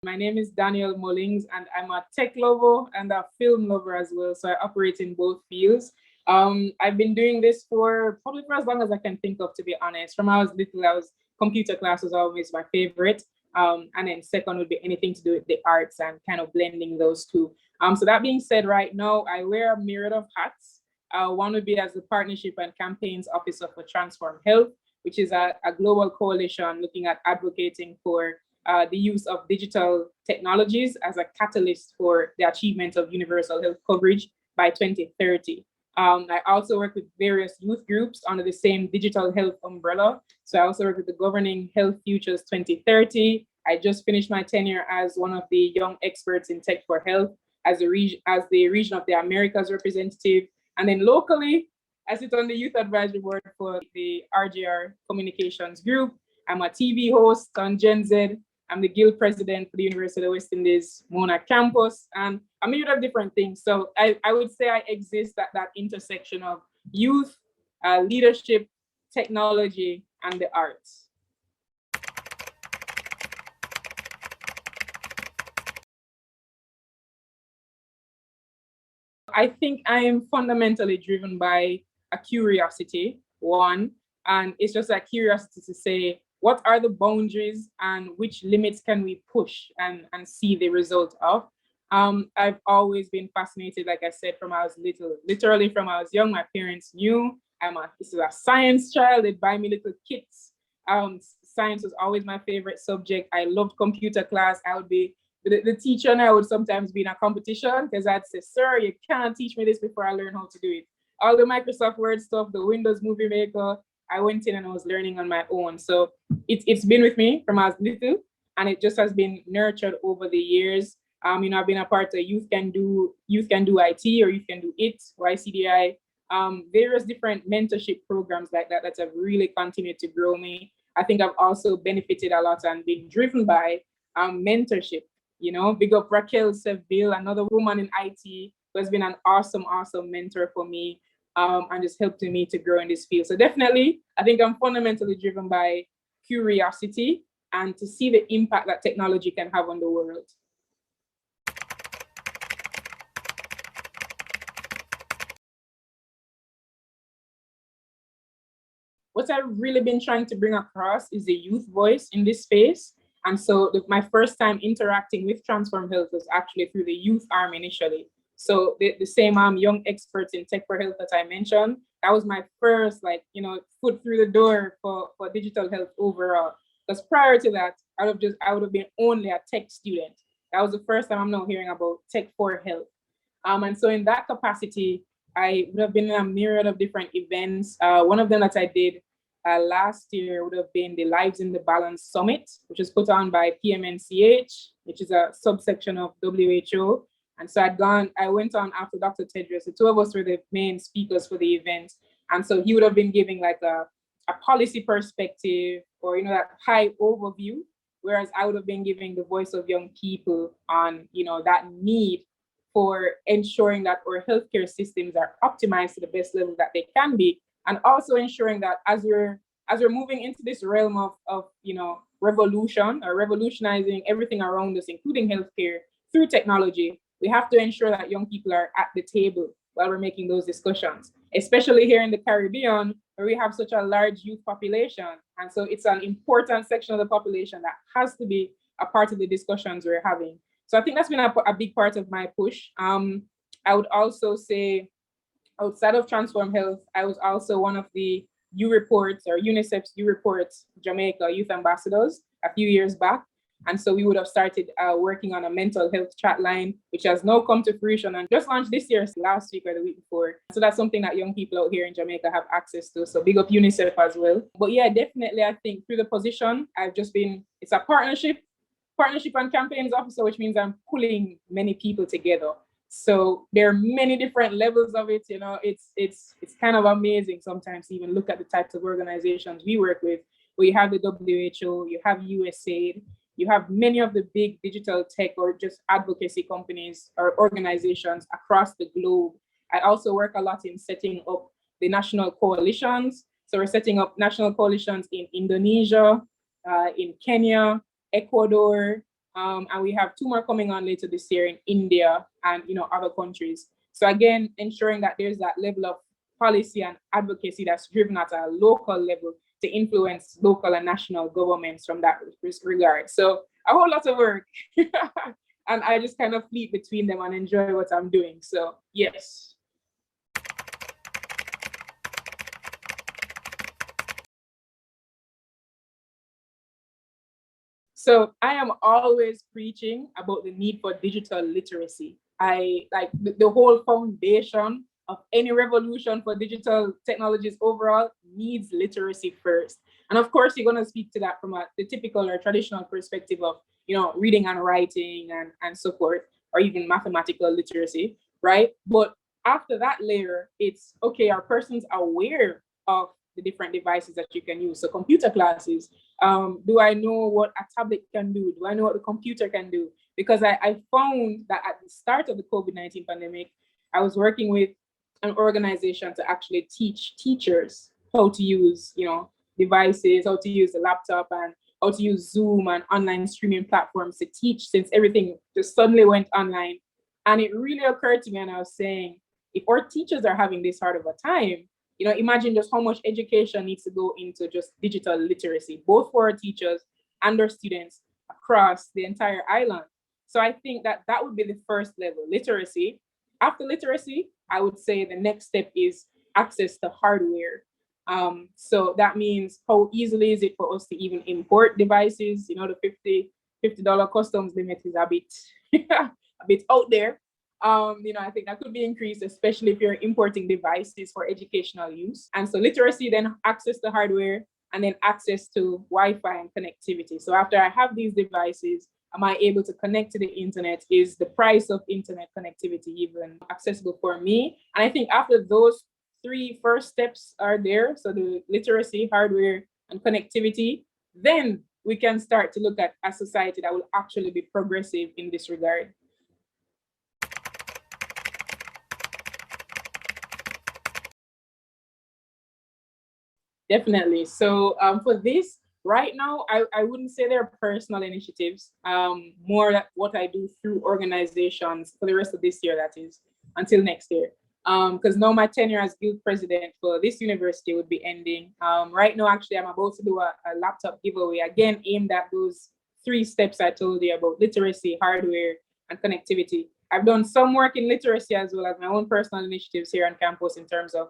My name is Danielle Mullings, and I'm a tech lover and a film lover as well. So I operate in both fields. I've been doing this for probably for as long as I can think of, to be honest. From when I was little, computer class was always my favorite. And then second would be anything to do with the arts and kind of blending those two. So that being said, right now I wear a myriad of hats. One would be as the Partnership and Campaigns Officer for Transform Health, which is a global coalition looking at advocating for the use of digital technologies as a catalyst for the achievement of universal health coverage by 2030. I also work with various youth groups under the same digital health umbrella. So I also work with the Governing Health Futures 2030. I just finished my tenure as one of the young experts in tech for health as the region of the Americas representative. And then locally, I sit on the youth advisory board for the RGR Communications Group. I'm a TV host on Gen Z. I'm the guild president for the University of the West Indies Mona campus, and a myriad of different things. So I would say I exist at that intersection of youth, leadership, technology, and the arts. I think I am fundamentally driven by a curiosity, one, and it's just a curiosity to say, what are the boundaries and which limits can we push and see the result of? I've always been fascinated, like I said, from I was little, literally from I was young. My parents knew this is a science child. They'd buy me little kits. Science was always my favorite subject. I loved computer class. I would be the teacher, and I would sometimes be in a competition because I'd say, "Sir, you can't teach me this before I learn how to do it." All the Microsoft Word stuff, the Windows Movie Maker, I went in and I was learning on my own. So it's been with me from as little, and it just has been nurtured over the years. I've been a part of Youth Can Do IT or Youth Can Do It, YCDI, various different mentorship programs like that have really continued to grow me. I think I've also benefited a lot and been driven by mentorship. Big up Raquel Seville, another woman in IT who has been an awesome mentor for me. And just helping me to grow in this field. So definitely, I think I'm fundamentally driven by curiosity and to see the impact that technology can have on the world. What I've really been trying to bring across is the youth voice in this space. And so my first time interacting with Transform Health was actually through the youth arm initially. So the same young experts in tech for health that I mentioned, that was my first foot through the door for digital health overall. Because prior to that, I would have been only a tech student. That was the first time I'm now hearing about tech for health. And so in that capacity, I would have been in a myriad of different events. One of them that I did last year would have been the Lives in the Balance Summit, which was put on by PMNCH, which is a subsection of WHO. And so I went on after Dr. Tedros. The two of us were the main speakers for the event. And so he would have been giving like a policy perspective or, that high overview, whereas I would have been giving the voice of young people on, that need for ensuring that our healthcare systems are optimized to the best level that they can be. And also ensuring that as we're moving into this realm of revolution or revolutionizing everything around us, including healthcare through technology, we have to ensure that young people are at the table while we're making those discussions, especially here in the Caribbean, where we have such a large youth population. And so it's an important section of the population that has to be a part of the discussions we're having. So I think that's been a big part of my push. I would also say, outside of Transform Health, I was also one of the U Reports or UNICEF's U Reports Jamaica Youth Ambassadors a few years back. And so we would have started working on a mental health chat line, which has now come to fruition and just launched this year, last week or the week before. So that's something that young people out here in Jamaica have access to. So big up UNICEF as well. But yeah, definitely, I think through the position, it's a partnership and campaigns officer, which means I'm pulling many people together. So there are many different levels of it. It's kind of amazing sometimes to even look at the types of organizations we work with, where you have the WHO, you have USAID, you have many of the big digital tech or just advocacy companies or organizations across the globe. I also work a lot in setting up the national coalitions. So we're setting up national coalitions in Indonesia, in Kenya, Ecuador, And we have 2 more coming on later this year in India and other countries. So again, ensuring that there's that level of policy and advocacy that's driven at a local level to influence local and national governments from that regard. So a whole lot of work. And I just kind of fleet between them and enjoy what I'm doing. So yes. So I am always preaching about the need for digital literacy. I like the whole foundation of any revolution for digital technologies overall needs literacy first. And of course, you're going to speak to that from the typical or traditional perspective of, reading and writing and so forth, or even mathematical literacy, right? But after that layer, it's okay, are persons aware of the different devices that you can use? So computer classes, do I know what a tablet can do? Do I know what the computer can do? Because I found that at the start of the COVID-19 pandemic, I was working with an organization to actually teach teachers how to use, devices, how to use the laptop, and how to use Zoom and online streaming platforms to teach, since everything just suddenly went online. And it really occurred to me, and I was saying, if our teachers are having this hard of a time, imagine just how much education needs to go into just digital literacy, both for our teachers and our students across the entire island. So I think that that would be the first level, literacy. After literacy, I would say the next step is access to hardware. So that means how easily is it for us to even import devices? The $50 customs limit is a bit a bit out there. I think that could be increased, especially if you're importing devices for educational use. And so literacy, then access to hardware, and then access to Wi-Fi and connectivity. So after I have these devices, am I able to connect to the internet? Is the price of internet connectivity even accessible for me? And I think after those 3 first steps are there, so the literacy, hardware, and connectivity, then we can start to look at a society that will actually be progressive in this regard. Definitely. So for this, right now, I wouldn't say they're personal initiatives, more like what I do through organizations for the rest of this year, that is, until next year. Because now my tenure as guild president for this university would be ending. Right now, actually, I'm about to do a laptop giveaway, again, aimed at those 3 steps I told you about: literacy, hardware, and connectivity. I've done some work in literacy as well as my own personal initiatives here on campus in terms of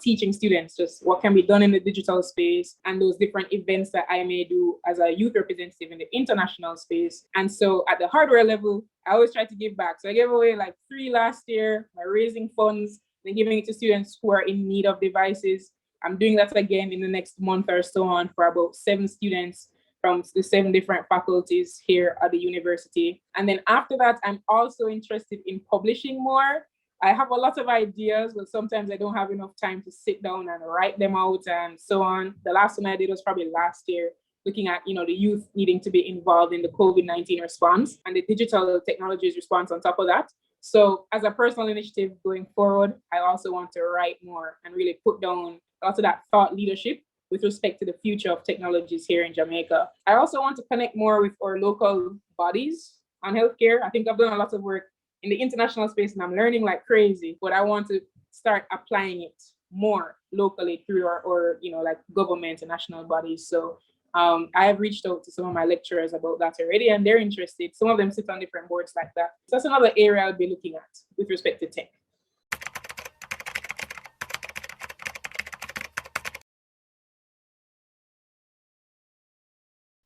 teaching students just what can be done in the digital space and those different events that I may do as a youth representative in the international space. And so at the hardware level, I always try to give back. So I gave away like 3 last year by raising funds and giving it to students who are in need of devices. I'm doing that again in the next month or so on for about 7 students from the 7 different faculties here at the university. And then after that, I'm also interested in publishing more. I have a lot of ideas, but sometimes I don't have enough time to sit down and write them out and so on. The last one I did was probably last year, looking at the youth needing to be involved in the COVID-19 response and the digital technologies response on top of that. So as a personal initiative going forward, I also want to write more and really put down a lot of that thought leadership with respect to the future of technologies here in Jamaica. I also want to connect more with our local bodies on healthcare. I think I've done a lot of work in the international space and I'm learning like crazy, but I want to start applying it more locally through our like government and national bodies. So I have reached out to some of my lecturers about that already, and they're interested. Some of them sit on different boards like that. So that's another area I would be looking at with respect to tech.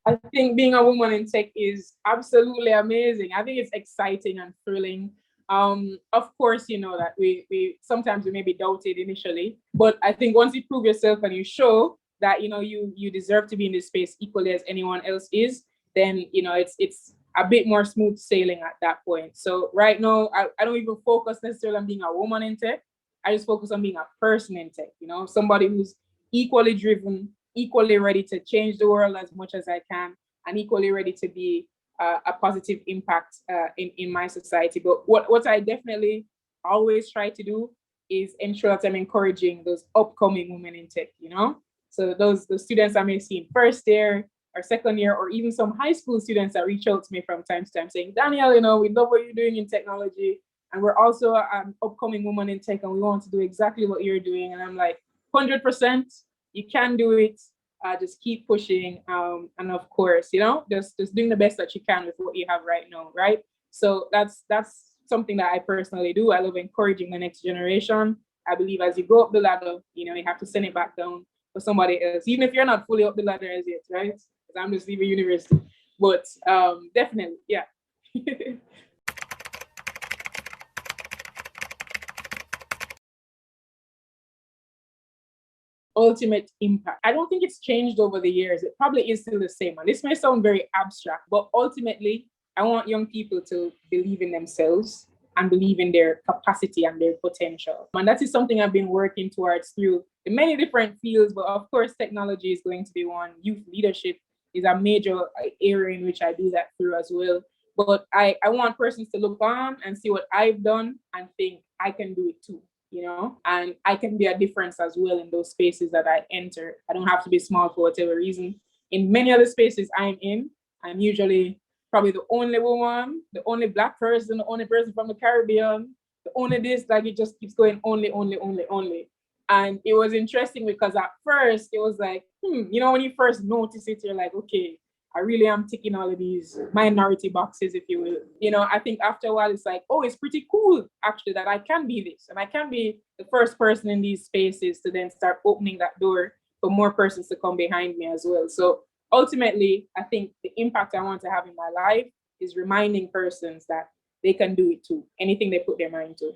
I think being a woman in tech is absolutely amazing. I think it's exciting and thrilling. Of course, you know that we sometimes we may be doubted initially, but I think once you prove yourself and you show that you deserve to be in this space equally as anyone else is, then it's a bit more smooth sailing at that point. So right now, I don't even focus necessarily on being a woman in tech. I just focus on being a person in tech. Somebody who's equally driven, equally ready to change the world as much as I can, and equally ready to be a positive impact in my society. But what I definitely always try to do is ensure that I'm encouraging those upcoming women in tech, So the students I may see in first year, or second year, or even some high school students that reach out to me from time to time saying, Danielle, you know, we love what you're doing in technology. And we're also an upcoming woman in tech and we want to do exactly what you're doing. And I'm like, 100%, you can do it. Just keep pushing. And of course, you know, just doing the best that you can with what you have right now, right? So that's something that I personally do. I love encouraging the next generation. I believe as you go up the ladder, you know, you have to send it back down for somebody else, even if you're not fully up the ladder as yet, right? Because I'm just leaving university. But definitely, yeah. Ultimate impact. I don't think it's changed over the years. It probably is still the same. And this may sound very abstract, but ultimately, I want young people to believe in themselves and believe in their capacity and their potential. And that is something I've been working towards through the many different fields, but of course, technology is going to be one. Youth leadership is a major area in which I do that through as well. But I want persons to look on and see what I've done and think I can do it too, you know, and I can be a difference as well in those spaces that I enter. I don't have to be small for whatever reason. In many other spaces I'm in, I'm usually probably the only woman, the only Black person, the only person from the Caribbean, the only this, like it just keeps going only, only, only, only. And it was interesting because at first it was like, you know, when you first notice it, you're like, okay, I really am ticking all of these minority boxes, if you will. You know, I think after a while, it's like, oh, it's pretty cool, actually, that I can be this. And I can be the first person in these spaces to then start opening that door for more persons to come behind me as well. So ultimately, I think the impact I want to have in my life is reminding persons that they can do it too, anything they put their mind to.